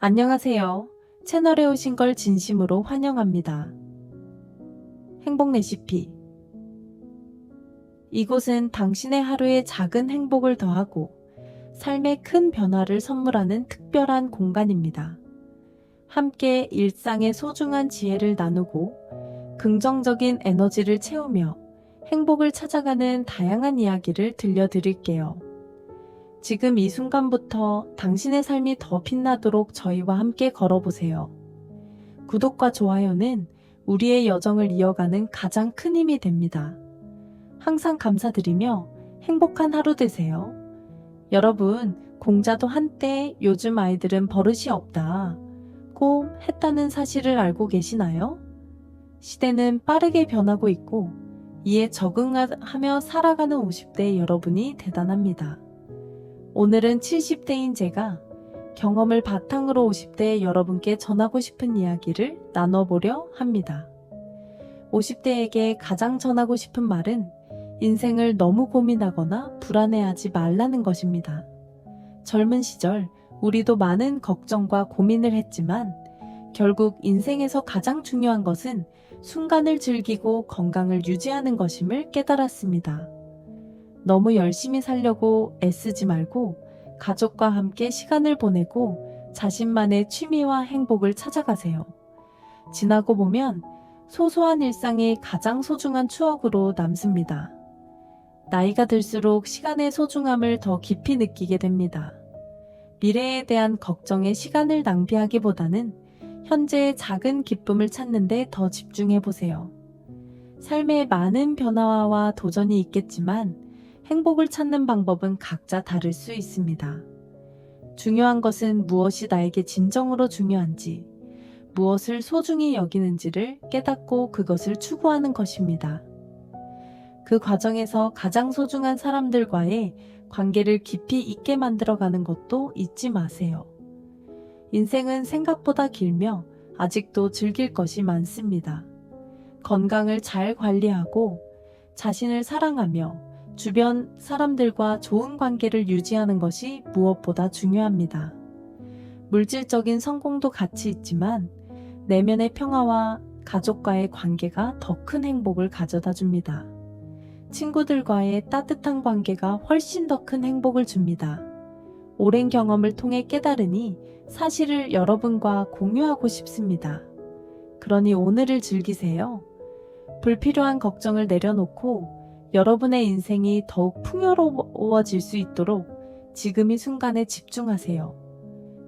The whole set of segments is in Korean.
안녕하세요. 채널에 오신 걸 진심으로 환영합니다. 행복 레시피. 이곳은 당신의 하루에 작은 행복을 더하고 삶의 큰 변화를 선물하는 특별한 공간입니다. 함께 일상의 소중한 지혜를 나누고 긍정적인 에너지를 채우며 행복을 찾아가는 다양한 이야기를 들려드릴게요. 지금 이 순간부터 당신의 삶이 더 빛나도록 저희와 함께 걸어보세요. 구독과 좋아요는 우리의 여정을 이어가는 가장 큰 힘이 됩니다. 항상 감사드리며 행복한 하루 되세요. 여러분, 공자도 한때 요즘 아이들은 버릇이 없다고 했다는 사실을 알고 계시나요? 시대는 빠르게 변하고 있고 이에 적응하며 살아가는 50대 여러분이 대단합니다. 오늘은 70대인 제가 경험을 바탕으로 50대 여러분께 전하고 싶은 이야기를 나눠보려 합니다. 50대에게 가장 전하고 싶은 말은 인생을 너무 고민하거나 불안해하지 말라는 것입니다. 젊은 시절 우리도 많은 걱정과 고민을 했지만 결국 인생에서 가장 중요한 것은 순간을 즐기고 건강을 유지하는 것임을 깨달았습니다. 너무 열심히 살려고 애쓰지 말고 가족과 함께 시간을 보내고 자신만의 취미와 행복을 찾아가세요. 지나고 보면 소소한 일상이 가장 소중한 추억으로 남습니다. 나이가 들수록 시간의 소중함을 더 깊이 느끼게 됩니다. 미래에 대한 걱정에 시간을 낭비하기보다는 현재의 작은 기쁨을 찾는 데 더 집중해 보세요. 삶에 많은 변화와 도전이 있겠지만 행복을 찾는 방법은 각자 다를 수 있습니다. 중요한 것은 무엇이 나에게 진정으로 중요한지, 무엇을 소중히 여기는지를 깨닫고 그것을 추구하는 것입니다. 그 과정에서 가장 소중한 사람들과의 관계를 깊이 있게 만들어가는 것도 잊지 마세요. 인생은 생각보다 길며 아직도 즐길 것이 많습니다. 건강을 잘 관리하고 자신을 사랑하며 주변 사람들과 좋은 관계를 유지하는 것이 무엇보다 중요합니다. 물질적인 성공도 가치 있지만 내면의 평화와 가족과의 관계가 더 큰 행복을 가져다 줍니다. 친구들과의 따뜻한 관계가 훨씬 더 큰 행복을 줍니다. 오랜 경험을 통해 깨달으니 사실을 여러분과 공유하고 싶습니다. 그러니 오늘을 즐기세요. 불필요한 걱정을 내려놓고 여러분의 인생이 더욱 풍요로워질 수 있도록 지금 이 순간에 집중하세요.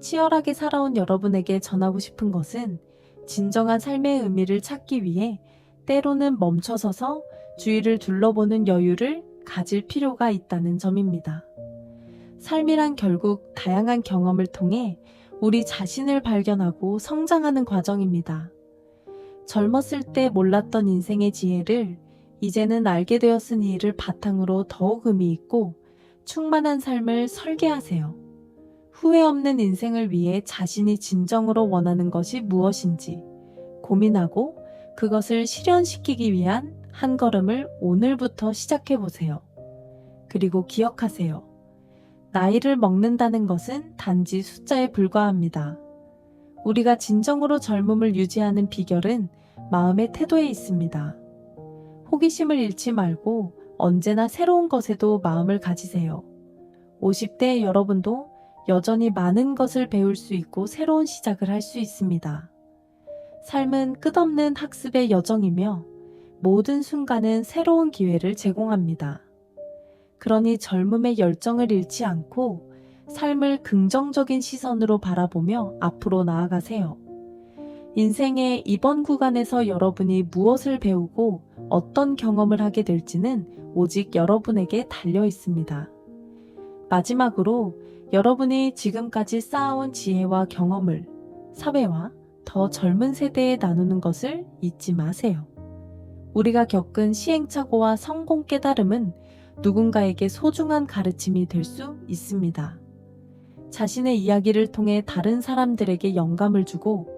치열하게 살아온 여러분에게 전하고 싶은 것은 진정한 삶의 의미를 찾기 위해 때로는 멈춰서서 주위를 둘러보는 여유를 가질 필요가 있다는 점입니다. 삶이란 결국 다양한 경험을 통해 우리 자신을 발견하고 성장하는 과정입니다. 젊었을 때 몰랐던 인생의 지혜를 이제는 알게 되었으니 이를 바탕으로 더욱 의미 있고 충만한 삶을 설계하세요. 후회 없는 인생을 위해 자신이 진정으로 원하는 것이 무엇인지 고민하고 그것을 실현시키기 위한 한 걸음을 오늘부터 시작해 보세요. 그리고 기억하세요. 나이를 먹는다는 것은 단지 숫자에 불과합니다. 우리가 진정으로 젊음을 유지하는 비결은 마음의 태도에 있습니다. 호기심을 잃지 말고 언제나 새로운 것에도 마음을 가지세요. 50대 여러분도 여전히 많은 것을 배울 수 있고 새로운 시작을 할 수 있습니다. 삶은 끝없는 학습의 여정이며 모든 순간은 새로운 기회를 제공합니다. 그러니 젊음의 열정을 잃지 않고 삶을 긍정적인 시선으로 바라보며 앞으로 나아가세요. 인생의 이번 구간에서 여러분이 무엇을 배우고 어떤 경험을 하게 될지는 오직 여러분에게 달려 있습니다. 마지막으로 여러분이 지금까지 쌓아온 지혜와 경험을 사회와 더 젊은 세대에 나누는 것을 잊지 마세요. 우리가 겪은 시행착오와 성공 깨달음은 누군가에게 소중한 가르침이 될 수 있습니다. 자신의 이야기를 통해 다른 사람들에게 영감을 주고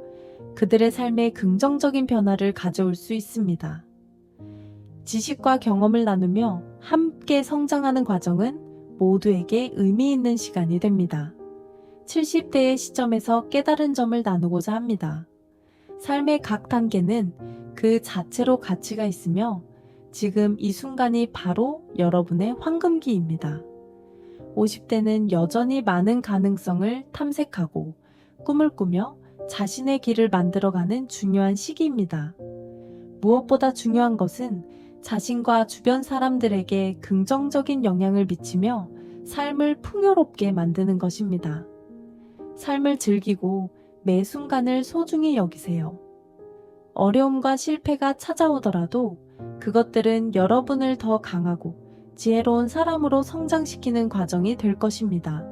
그들의 삶에 긍정적인 변화를 가져올 수 있습니다. 지식과 경험을 나누며 함께 성장하는 과정은 모두에게 의미 있는 시간이 됩니다. 70대의 시점에서 깨달은 점을 나누고자 합니다. 삶의 각 단계는 그 자체로 가치가 있으며 지금 이 순간이 바로 여러분의 황금기입니다. 50대는 여전히 많은 가능성을 탐색하고 꿈을 꾸며 자신의 길을 만들어가는 중요한 시기입니다. 무엇보다 중요한 것은 자신과 주변 사람들에게 긍정적인 영향을 미치며 삶을 풍요롭게 만드는 것입니다. 삶을 즐기고 매 순간을 소중히 여기세요. 어려움과 실패가 찾아오더라도 그것들은 여러분을 더 강하고 지혜로운 사람으로 성장시키는 과정이 될 것입니다.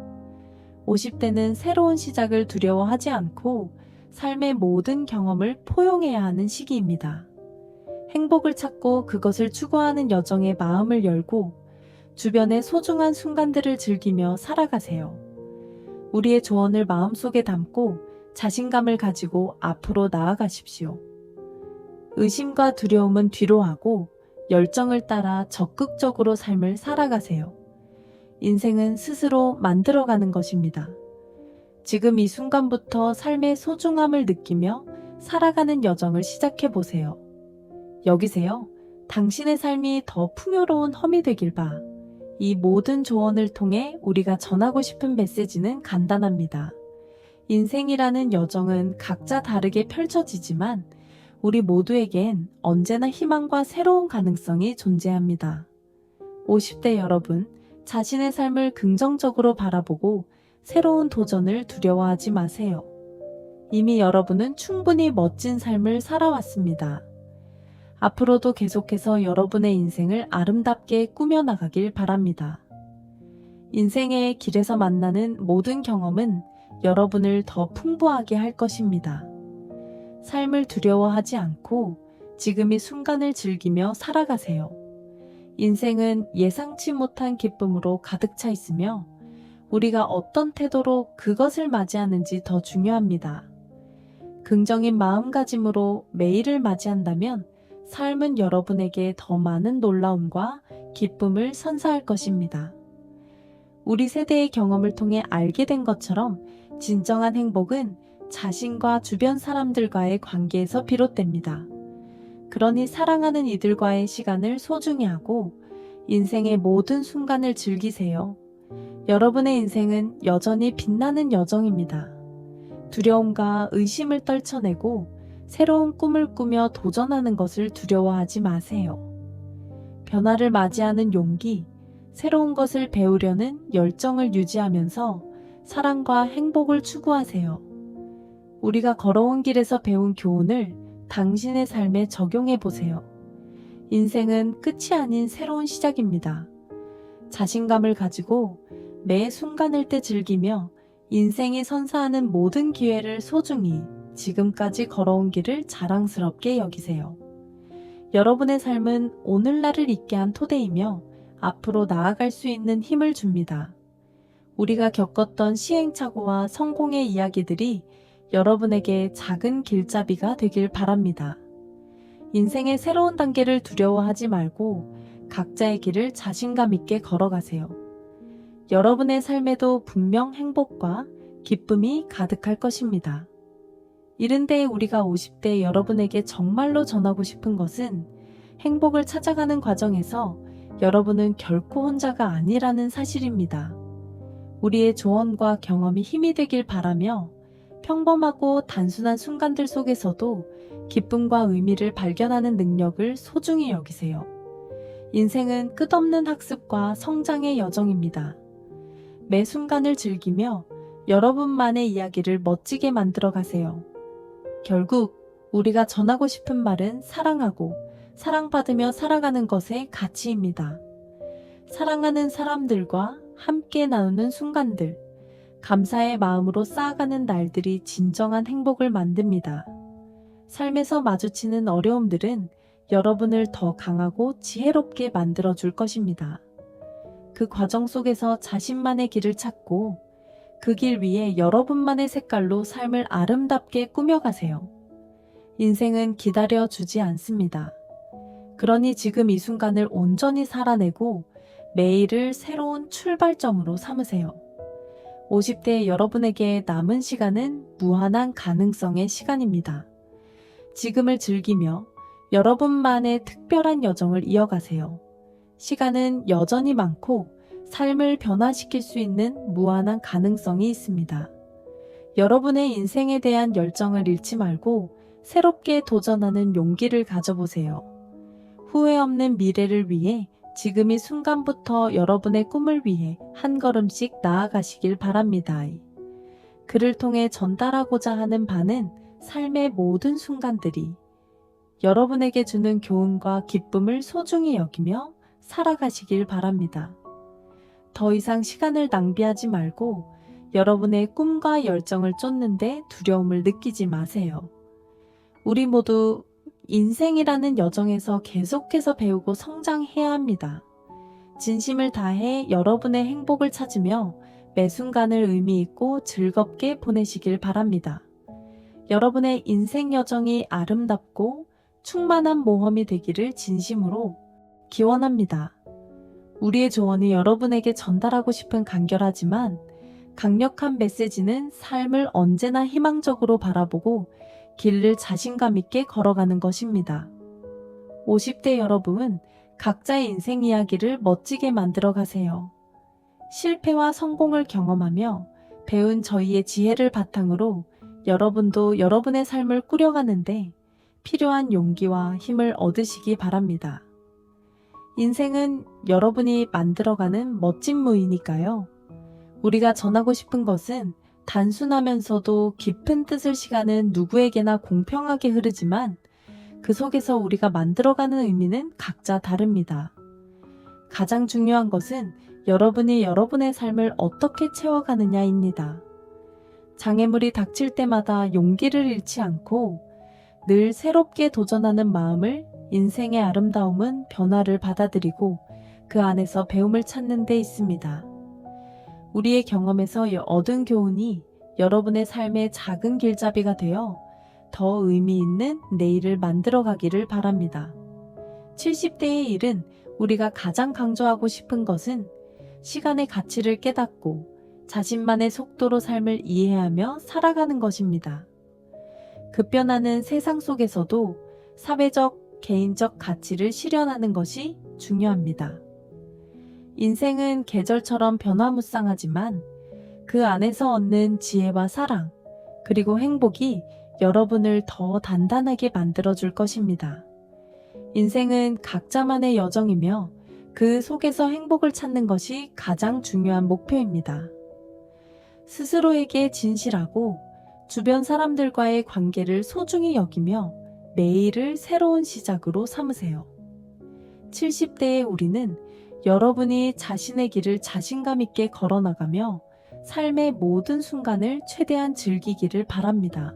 50대는 새로운 시작을 두려워하지 않고 삶의 모든 경험을 포용해야 하는 시기입니다. 행복을 찾고 그것을 추구하는 여정에 마음을 열고 주변의 소중한 순간들을 즐기며 살아가세요. 우리의 조언을 마음속에 담고 자신감을 가지고 앞으로 나아가십시오. 의심과 두려움은 뒤로하고 열정을 따라 적극적으로 삶을 살아가세요. 인생은 스스로 만들어가는 것입니다. 지금 이 순간부터 삶의 소중함을 느끼며 살아가는 여정을 시작해보세요. 여기세요. 당신의 삶이 더 풍요로운 험이 되길 바. 이 모든 조언을 통해 우리가 전하고 싶은 메시지는 간단합니다. 인생이라는 여정은 각자 다르게 펼쳐지지만 우리 모두에겐 언제나 희망과 새로운 가능성이 존재합니다. 50대 여러분, 자신의 삶을 긍정적으로 바라보고 새로운 도전을 두려워하지 마세요. 이미 여러분은 충분히 멋진 삶을 살아왔습니다. 앞으로도 계속해서 여러분의 인생을 아름답게 꾸며나가길 바랍니다. 인생의 길에서 만나는 모든 경험은 여러분을 더 풍부하게 할 것입니다. 삶을 두려워하지 않고 지금 이 순간을 즐기며 살아가세요. 인생은 예상치 못한 기쁨으로 가득 차 있으며 우리가 어떤 태도로 그것을 맞이하는지 더 중요합니다. 긍정인 마음가짐으로 매일을 맞이한다면 삶은 여러분에게 더 많은 놀라움과 기쁨을 선사할 것입니다. 우리 세대의 경험을 통해 알게 된 것처럼 진정한 행복은 자신과 주변 사람들과의 관계에서 비롯됩니다. 그러니 사랑하는 이들과의 시간을 소중히 하고 인생의 모든 순간을 즐기세요. 여러분의 인생은 여전히 빛나는 여정입니다. 두려움과 의심을 떨쳐내고 새로운 꿈을 꾸며 도전하는 것을 두려워하지 마세요. 변화를 맞이하는 용기, 새로운 것을 배우려는 열정을 유지하면서 사랑과 행복을 추구하세요. 우리가 걸어온 길에서 배운 교훈을 당신의 삶에 적용해 보세요. 인생은 끝이 아닌 새로운 시작입니다. 자신감을 가지고 매 순간을 때 즐기며 인생이 선사하는 모든 기회를 소중히 지금까지 걸어온 길을 자랑스럽게 여기세요. 여러분의 삶은 오늘날을 있게 한 토대이며 앞으로 나아갈 수 있는 힘을 줍니다. 우리가 겪었던 시행착오와 성공의 이야기들이 여러분에게 작은 길잡이가 되길 바랍니다. 인생의 새로운 단계를 두려워하지 말고 각자의 길을 자신감 있게 걸어가세요. 여러분의 삶에도 분명 행복과 기쁨이 가득할 것입니다. 이른데 우리가 50대 여러분에게 정말로 전하고 싶은 것은 행복을 찾아가는 과정에서 여러분은 결코 혼자가 아니라는 사실입니다. 우리의 조언과 경험이 힘이 되길 바라며 평범하고 단순한 순간들 속에서도 기쁨과 의미를 발견하는 능력을 소중히 여기세요. 인생은 끝없는 학습과 성장의 여정입니다. 매 순간을 즐기며 여러분만의 이야기를 멋지게 만들어 가세요. 결국 우리가 전하고 싶은 말은 사랑하고 사랑받으며 살아가는 것의 가치입니다. 사랑하는 사람들과 함께 나누는 순간들, 감사의 마음으로 쌓아가는 날들이 진정한 행복을 만듭니다. 삶에서 마주치는 어려움들은 여러분을 더 강하고 지혜롭게 만들어줄 것입니다. 그 과정 속에서 자신만의 길을 찾고 그 길 위에 여러분만의 색깔로 삶을 아름답게 꾸며가세요. 인생은 기다려주지 않습니다. 그러니 지금 이 순간을 온전히 살아내고 매일을 새로운 출발점으로 삼으세요. 50대 여러분에게 남은 시간은 무한한 가능성의 시간입니다. 지금을 즐기며 여러분만의 특별한 여정을 이어가세요. 시간은 여전히 많고 삶을 변화시킬 수 있는 무한한 가능성이 있습니다. 여러분의 인생에 대한 열정을 잃지 말고 새롭게 도전하는 용기를 가져보세요. 후회 없는 미래를 위해 지금 이 순간부터 여러분의 꿈을 위해 한 걸음씩 나아가시길 바랍니다. 글을 통해 전달하고자 하는 바는 삶의 모든 순간들이 여러분에게 주는 교훈과 기쁨을 소중히 여기며 살아가시길 바랍니다. 더 이상 시간을 낭비하지 말고 여러분의 꿈과 열정을 쫓는데 두려움을 느끼지 마세요. 우리 모두 인생이라는 여정에서 계속해서 배우고 성장해야 합니다. 진심을 다해 여러분의 행복을 찾으며 매 순간을 의미 있고 즐겁게 보내시길 바랍니다. 여러분의 인생 여정이 아름답고 충만한 모험이 되기를 진심으로 기원합니다. 우리의 조언이 여러분에게 전달하고 싶은 간결하지만 강력한 메시지는 삶을 언제나 희망적으로 바라보고 길을 자신감 있게 걸어가는 것입니다. 50대 여러분, 각자의 인생 이야기를 멋지게 만들어 가세요. 실패와 성공을 경험하며 배운 저희의 지혜를 바탕으로 여러분도 여러분의 삶을 꾸려가는데 필요한 용기와 힘을 얻으시기 바랍니다. 인생은 여러분이 만들어가는 멋진 무이니까요. 우리가 전하고 싶은 것은 단순하면서도 깊은 뜻을 시가는 누구에게나 공평하게 흐르지만 그 속에서 우리가 만들어가는 의미는 각자 다릅니다. 가장 중요한 것은 여러분이 여러분의 삶을 어떻게 채워가느냐입니다. 장애물이 닥칠 때마다 용기를 잃지 않고 늘 새롭게 도전하는 마음을 인생의 아름다움은 변화를 받아들이고 그 안에서 배움을 찾는 데 있습니다. 우리의 경험에서 얻은 교훈이 여러분의 삶의 작은 길잡이가 되어 더 의미 있는 내일을 만들어 가기를 바랍니다. 70대의 일은 우리가 가장 강조하고 싶은 것은 시간의 가치를 깨닫고 자신만의 속도로 삶을 이해하며 살아가는 것입니다. 급변하는 세상 속에서도 사회적, 개인적 가치를 실현하는 것이 중요합니다. 인생은 계절처럼 변화무쌍하지만 그 안에서 얻는 지혜와 사랑, 그리고 행복이 여러분을 더 단단하게 만들어줄 것입니다. 인생은 각자만의 여정이며 그 속에서 행복을 찾는 것이 가장 중요한 목표입니다. 스스로에게 진실하고 주변 사람들과의 관계를 소중히 여기며 매일을 새로운 시작으로 삼으세요. 70대의 우리는 여러분이 자신의 길을 자신감 있게 걸어나가며 삶의 모든 순간을 최대한 즐기기를 바랍니다.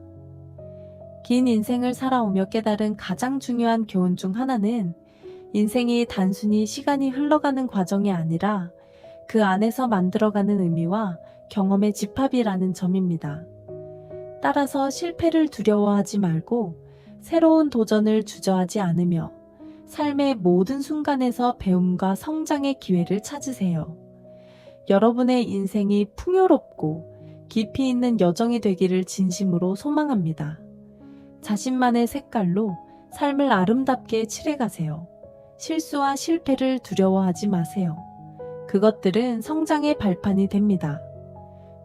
긴 인생을 살아오며 깨달은 가장 중요한 교훈 중 하나는 인생이 단순히 시간이 흘러가는 과정이 아니라 그 안에서 만들어가는 의미와 경험의 집합이라는 점입니다. 따라서 실패를 두려워하지 말고 새로운 도전을 주저하지 않으며 삶의 모든 순간에서 배움과 성장의 기회를 찾으세요. 여러분의 인생이 풍요롭고 깊이 있는 여정이 되기를 진심으로 소망합니다. 자신만의 색깔로 삶을 아름답게 칠해가세요. 실수와 실패를 두려워하지 마세요. 그것들은 성장의 발판이 됩니다.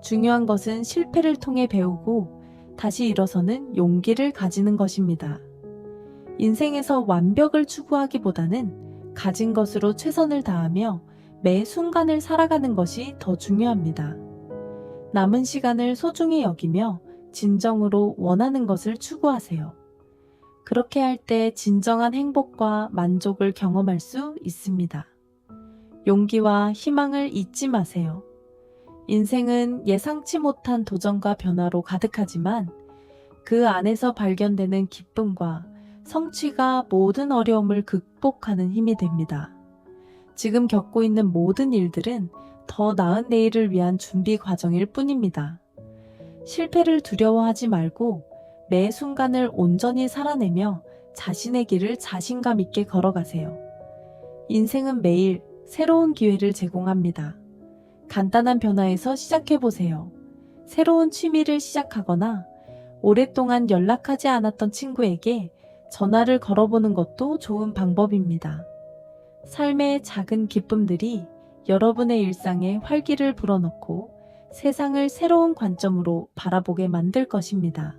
중요한 것은 실패를 통해 배우고 다시 일어서는 용기를 가지는 것입니다. 인생에서 완벽을 추구하기보다는 가진 것으로 최선을 다하며 매 순간을 살아가는 것이 더 중요합니다. 남은 시간을 소중히 여기며 진정으로 원하는 것을 추구하세요. 그렇게 할 때 진정한 행복과 만족을 경험할 수 있습니다. 용기와 희망을 잊지 마세요. 인생은 예상치 못한 도전과 변화로 가득하지만 그 안에서 발견되는 기쁨과 성취가 모든 어려움을 극복하는 힘이 됩니다. 지금 겪고 있는 모든 일들은 더 나은 내일을 위한 준비 과정일 뿐입니다. 실패를 두려워하지 말고 매 순간을 온전히 살아내며 자신의 길을 자신감 있게 걸어가세요. 인생은 매일 새로운 기회를 제공합니다. 간단한 변화에서 시작해보세요. 새로운 취미를 시작하거나 오랫동안 연락하지 않았던 친구에게 전화를 걸어보는 것도 좋은 방법입니다. 삶의 작은 기쁨들이 여러분의 일상에 활기를 불어넣고 세상을 새로운 관점으로 바라보게 만들 것입니다.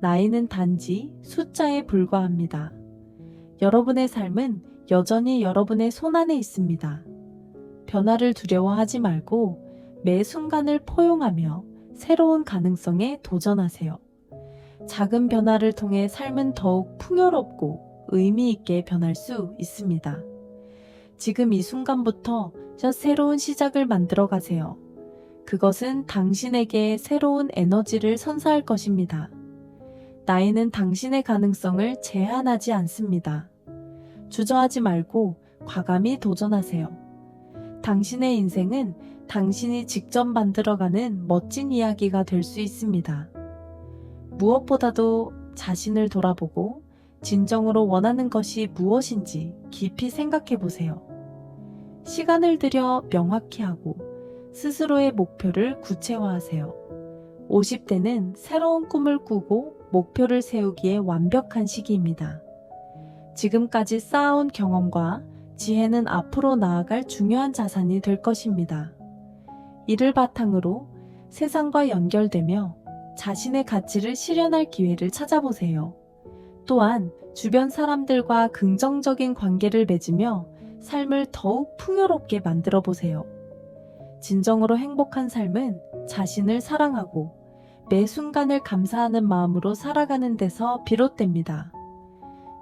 나이는 단지 숫자에 불과합니다. 여러분의 삶은 여전히 여러분의 손안에 있습니다. 변화를 두려워하지 말고 매 순간을 포용하며 새로운 가능성에 도전하세요. 작은 변화를 통해 삶은 더욱 풍요롭고 의미 있게 변할 수 있습니다. 지금 이 순간부터 새로운 시작을 만들어 가세요. 그것은 당신에게 새로운 에너지를 선사할 것입니다. 나이는 당신의 가능성을 제한하지 않습니다. 주저하지 말고 과감히 도전하세요. 당신의 인생은 당신이 직접 만들어가는 멋진 이야기가 될 수 있습니다. 무엇보다도 자신을 돌아보고 진정으로 원하는 것이 무엇인지 깊이 생각해 보세요. 시간을 들여 명확히 하고 스스로의 목표를 구체화하세요. 50대는 새로운 꿈을 꾸고 목표를 세우기에 완벽한 시기입니다. 지금까지 쌓아온 경험과 지혜는 앞으로 나아갈 중요한 자산이 될 것입니다. 이를 바탕으로 세상과 연결되며 자신의 가치를 실현할 기회를 찾아보세요. 또한 주변 사람들과 긍정적인 관계를 맺으며 삶을 더욱 풍요롭게 만들어 보세요. 진정으로 행복한 삶은 자신을 사랑하고 매 순간을 감사하는 마음으로 살아가는 데서 비롯됩니다.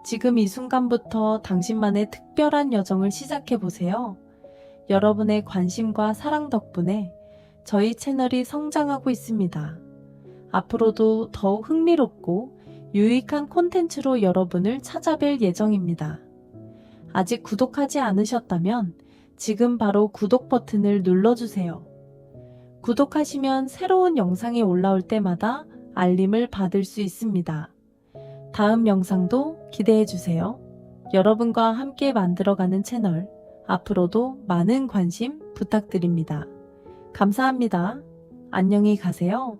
지금 이 순간부터 당신만의 특별한 여정을 시작해 보세요. 여러분의 관심과 사랑 덕분에 저희 채널이 성장하고 있습니다. 앞으로도 더욱 흥미롭고 유익한 콘텐츠로 여러분을 찾아뵐 예정입니다. 아직 구독하지 않으셨다면 지금 바로 구독 버튼을 눌러주세요. 구독하시면 새로운 영상이 올라올 때마다 알림을 받을 수 있습니다. 다음 영상도 기대해주세요. 여러분과 함께 만들어가는 채널, 앞으로도 많은 관심 부탁드립니다. 감사합니다. 안녕히 가세요.